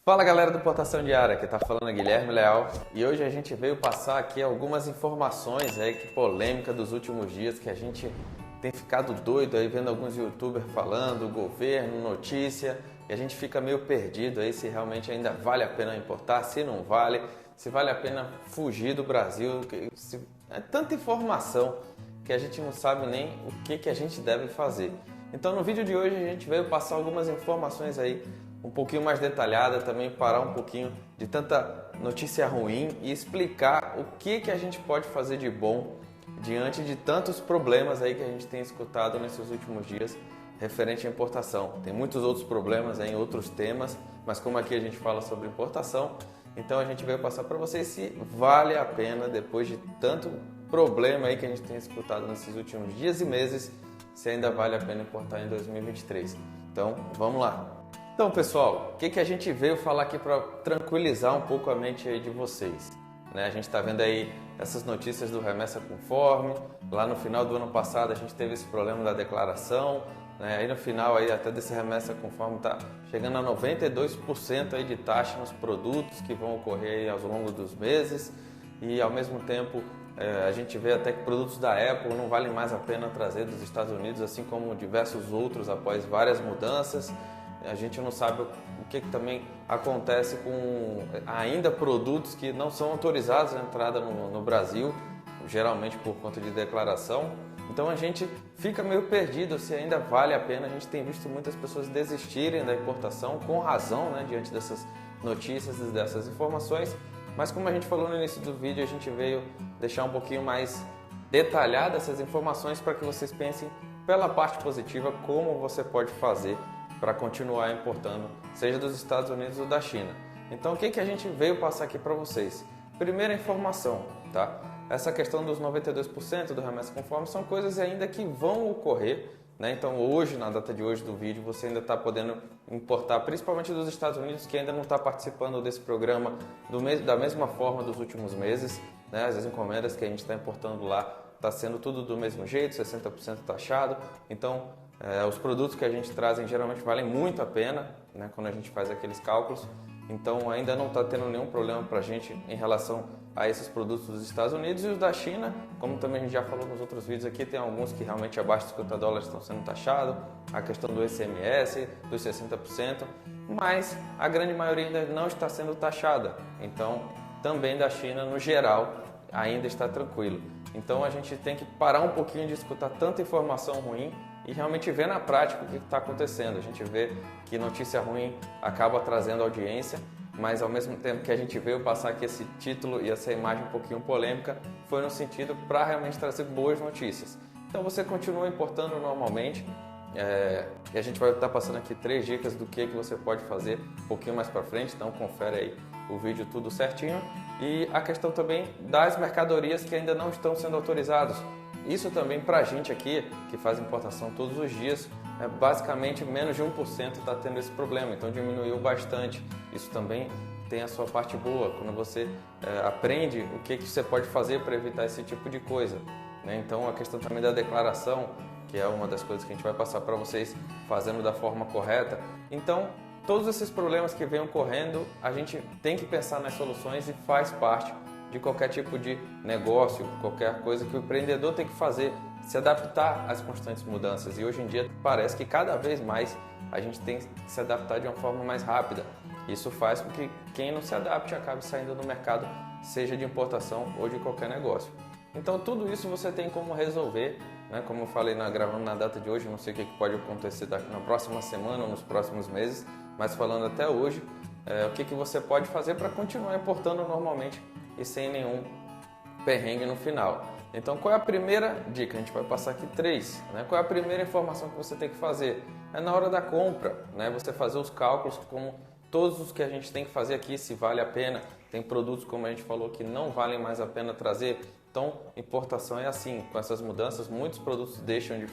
Fala galera do Importação Diária, que tá falando é Guilherme Leal e hoje a gente veio passar aqui algumas informações aí que polêmica dos últimos dias que a gente tem ficado doido aí vendo alguns youtubers falando, governo, notícia, e a gente fica meio perdido aí se realmente ainda vale a pena importar, se não vale, se vale a pena fugir do Brasil, é tanta informação que a gente não sabe nem o que a gente deve fazer. Então no vídeo de hoje a gente veio passar algumas informações aí um pouquinho mais detalhada, também parar um pouquinho de tanta notícia ruim e explicar o que a gente pode fazer de bom diante de tantos problemas aí que a gente tem escutado nesses últimos dias referente à importação. Tem muitos outros problemas aí em outros temas, mas como aqui a gente fala sobre importação, então a gente veio passar para vocês se vale a pena, depois de tanto problema aí que a gente tem escutado nesses últimos dias e meses, se ainda vale a pena importar em 2023. Então, vamos lá! Então, pessoal, o que a gente veio falar aqui para tranquilizar um pouco a mente aí de vocês? A gente está vendo aí essas notícias do remessa conforme, lá no final do ano passado a gente teve esse problema da declaração, aí no final aí até desse remessa conforme está chegando a 92% aí de taxa nos produtos que vão ocorrer aí ao longo dos meses e ao mesmo tempo a gente vê até que produtos da Apple não valem mais a pena trazer dos Estados Unidos, assim como diversos outros após várias mudanças. A gente não sabe o que também acontece com ainda produtos que não são autorizados a entrada no Brasil, geralmente por conta de declaração. Então a gente fica meio perdido se ainda vale a pena. A gente tem visto muitas pessoas desistirem da importação com razão, diante dessas notícias e dessas informações. Mas como a gente falou no início do vídeo, a gente veio deixar um pouquinho mais detalhada essas informações para que vocês pensem pela parte positiva como você pode fazer para continuar importando, seja dos Estados Unidos ou da China. Então o que a gente veio passar aqui para vocês? Primeira informação, tá? Essa questão dos 92% do remessa conforme são coisas ainda que vão ocorrer, Então hoje, na data de hoje do vídeo, você ainda está podendo importar, principalmente dos Estados Unidos, que ainda não está participando desse programa da mesma forma dos últimos meses, As encomendas que a gente está importando lá está sendo tudo do mesmo jeito, 60% taxado, então os produtos que a gente traz geralmente valem muito a pena, quando a gente faz aqueles cálculos. Então ainda não está tendo nenhum problema para a gente em relação a esses produtos dos Estados Unidos e os da China, como também a gente já falou nos outros vídeos aqui, tem alguns que realmente abaixo de $50 estão sendo taxados, a questão do ICMS, dos 60%, mas a grande maioria ainda não está sendo taxada. Então também da China no geral ainda está tranquilo. Então a gente tem que parar um pouquinho de escutar tanta informação ruim e realmente ver na prática o que está acontecendo. A gente vê que notícia ruim acaba trazendo audiência, mas ao mesmo tempo que a gente veio passar aqui esse título e essa imagem um pouquinho polêmica, foi no sentido para realmente trazer boas notícias. Então você continua importando normalmente, e a gente vai estar passando aqui 3 dicas do que você pode fazer um pouquinho mais para frente, então confere aí o vídeo tudo certinho. E a questão também das mercadorias que ainda não estão sendo autorizadas. Isso também para a gente aqui, que faz importação todos os dias, basicamente menos de 1% está tendo esse problema, então diminuiu bastante. Isso também tem a sua parte boa, quando você aprende o que você pode fazer para evitar esse tipo de coisa. Então a questão também da declaração, que é uma das coisas que a gente vai passar para vocês fazendo da forma correta. Então todos esses problemas que vêm ocorrendo, a gente tem que pensar nas soluções e faz parte de qualquer tipo de negócio, qualquer coisa que o empreendedor tem que fazer, se adaptar às constantes mudanças. E hoje em dia parece que cada vez mais a gente tem que se adaptar de uma forma mais rápida. Isso faz com que quem não se adapte acabe saindo do mercado, seja de importação ou de qualquer negócio. Então tudo isso você tem como resolver, Como eu falei gravando na data de hoje, não sei o que pode acontecer na próxima semana ou nos próximos meses, mas falando até hoje, o que você pode fazer para continuar importando normalmente e sem nenhum perrengue no final. Então qual é a primeira dica? A gente vai passar aqui 3. Qual é a primeira informação que você tem que fazer? É na hora da compra, você fazer os cálculos como todos os que a gente tem que fazer aqui, se vale a pena. Tem produtos, como a gente falou, que não valem mais a pena trazer. Então importação é assim, com essas mudanças muitos produtos deixam de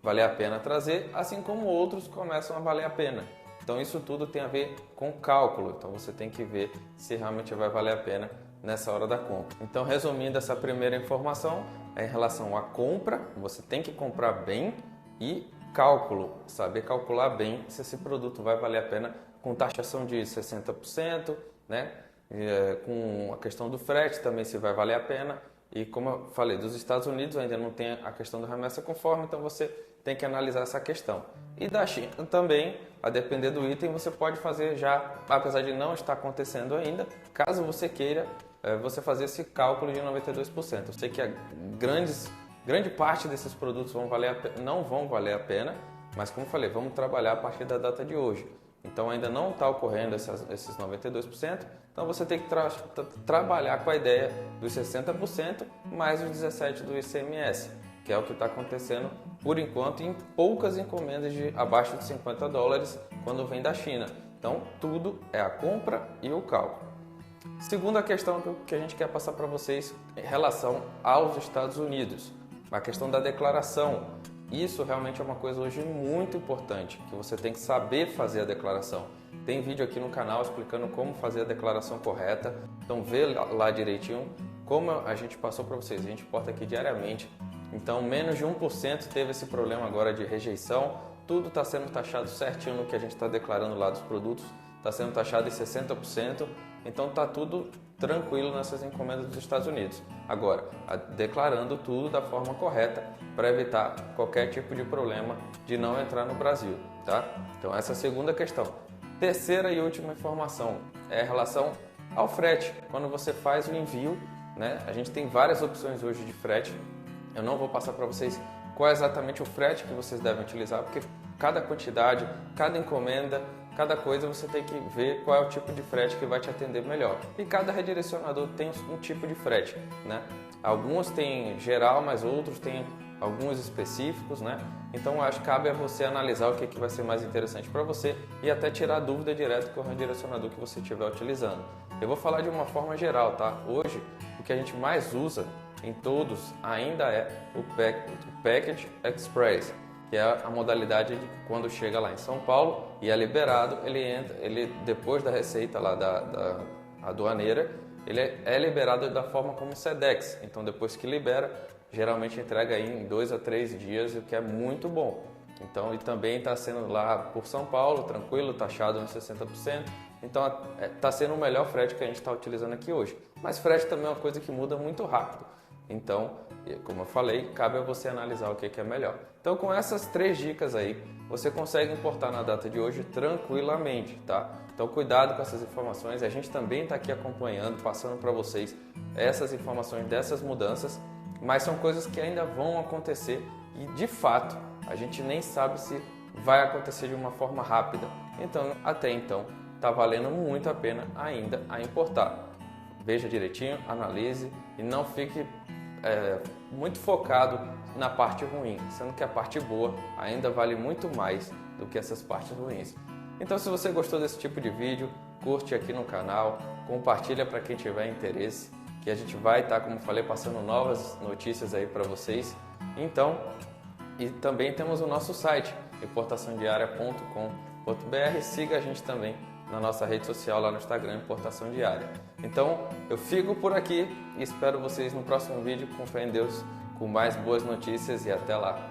valer a pena trazer, assim como outros começam a valer a pena. Então isso tudo tem a ver com cálculo, então você tem que ver se realmente vai valer a pena nessa hora da compra. Então resumindo, essa primeira informação é em relação à compra, você tem que comprar bem, e cálculo, saber calcular bem se esse produto vai valer a pena com taxação de 60%, né? Com a questão do frete também se vai valer a pena. E como eu falei, dos Estados Unidos ainda não tem a questão da remessa conforme, então você tem que analisar essa questão. E da China também, a depender do item, você pode fazer já, apesar de não estar acontecendo ainda, caso você queira, você fazer esse cálculo de 92%. Eu sei que grande parte desses produtos não vão valer a pena, mas como eu falei, vamos trabalhar a partir da data de hoje. Então ainda não está ocorrendo esses 92%, então você tem que trabalhar com a ideia dos 60% mais os 17% do ICMS, que é o que está acontecendo por enquanto em poucas encomendas de abaixo de $50 quando vem da China. Então tudo é a compra e o cálculo. Segunda questão que a gente quer passar para vocês em relação aos Estados Unidos, a questão da declaração. Isso realmente é uma coisa hoje muito importante, que você tem que saber fazer a declaração. Tem vídeo aqui no canal explicando como fazer a declaração correta, então vê lá direitinho como a gente passou para vocês. A gente porta aqui diariamente, então menos de 1% teve esse problema agora de rejeição, tudo está sendo taxado certinho no que a gente está declarando lá dos produtos, está sendo taxado em 60%, então está tudo tranquilo nessas encomendas dos Estados Unidos. Agora, declarando tudo da forma correta para evitar qualquer tipo de problema de não entrar no Brasil, tá? Então essa é a segunda questão. Terceira e última informação é em relação ao frete. Quando você faz o envio, né? A gente tem várias opções hoje de frete. Eu não vou passar para vocês qual é exatamente o frete que vocês devem utilizar, porque cada quantidade, cada encomenda, cada coisa você tem que ver qual é o tipo de frete que vai te atender melhor. E cada redirecionador tem um tipo de frete, né? Alguns têm geral, mas outros têm alguns específicos, né? Então acho que cabe a você analisar o que vai ser mais interessante para você e até tirar a dúvida direto com o redirecionador que você estiver utilizando. Eu vou falar de uma forma geral, tá? Hoje, o que a gente mais usa em todos ainda é o Package Express, que é a modalidade de quando chega lá em São Paulo e é liberado, ele depois da receita lá da aduaneira, ele é liberado da forma como Sedex. Então depois que libera, geralmente entrega aí em 2 a 3 dias, o que é muito bom. Então, e também está sendo lá por São Paulo, tranquilo, taxado nos 60%. Então está sendo o melhor frete que a gente está utilizando aqui hoje. Mas frete também é uma coisa que muda muito rápido. Então, como eu falei, cabe a você analisar o que é melhor. Então, com essas 3 dicas aí, você consegue importar na data de hoje tranquilamente, tá? Então, cuidado com essas informações. A gente também está aqui acompanhando, passando para vocês essas informações dessas mudanças, mas são coisas que ainda vão acontecer e, de fato, a gente nem sabe se vai acontecer de uma forma rápida. Então, até então, está valendo muito a pena ainda a importar. Veja direitinho, analise e não fique muito focado na parte ruim, sendo que a parte boa ainda vale muito mais do que essas partes ruins. Então, se você gostou desse tipo de vídeo, curte aqui no canal, compartilha para quem tiver interesse, que a gente vai estar, como falei, passando novas notícias aí para vocês. Então, e também temos o nosso site, importaçãodiaria.com.br. Siga a gente também na nossa rede social lá no Instagram, Importação Diária. Então, eu fico por aqui e espero vocês no próximo vídeo, com fé em Deus, com mais boas notícias e até lá.